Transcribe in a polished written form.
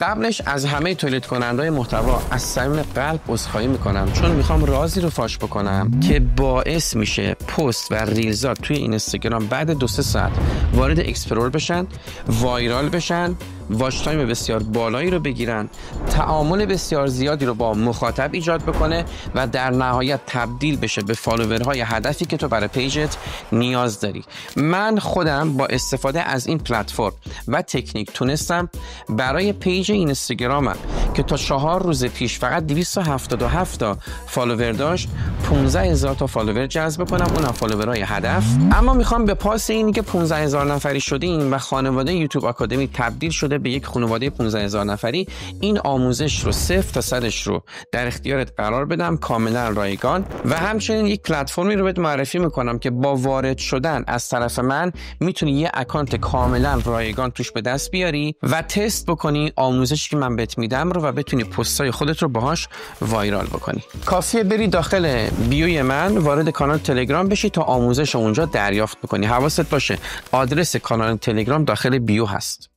قبلش از همه تولید کنندهای محتوا از صمیم قلب عذرخواهی میکنم، چون میخوام رازی رو فاش بکنم که باعث میشه پست و ریلزات توی اینستاگرام بعد 2-3 ساعت وارد اکسپلور بشن، وایرال بشن، واچ تایم بسیار بالایی رو بگیرن، تعامل بسیار زیادی رو با مخاطب ایجاد بکنه و در نهایت تبدیل بشه به فالوورهای هدفی که تو برای پیجت نیاز داری. من خودم با استفاده از این پلتفرم و تکنیک تونستم برای پیج اینستاگرامم که تا 4 روز پیش فقط 277 تا فالوور داشت 15,000 تا فالوور جذب کنم، اونم فالوورهای هدف. اما میخوام به پاس اینی که 15,000 نفری شدیم و خانواده یوتیوب آکادمی تبدیل شده به یک خانواده 15,000 نفری، این آموزش رو 0 تا 100 رو در اختیارت قرار بدم، کاملا رایگان. و همچنین یک پلتفرمی رو بهت معرفی میکنم که با وارد شدن از طرف من میتونی یه اکانت کاملا رایگان توش به دست بیاری و تست بکنی آموزشی که من بهت میدم رو و بتونی پستای خودت رو باهاش وایرال بکنی. کافیه بری داخل بیوی من وارد کانال تلگرام بشی تا آموزش اونجا دریافت بکنی. حواست باشه آدرس کانال تلگرام داخل بیو هست.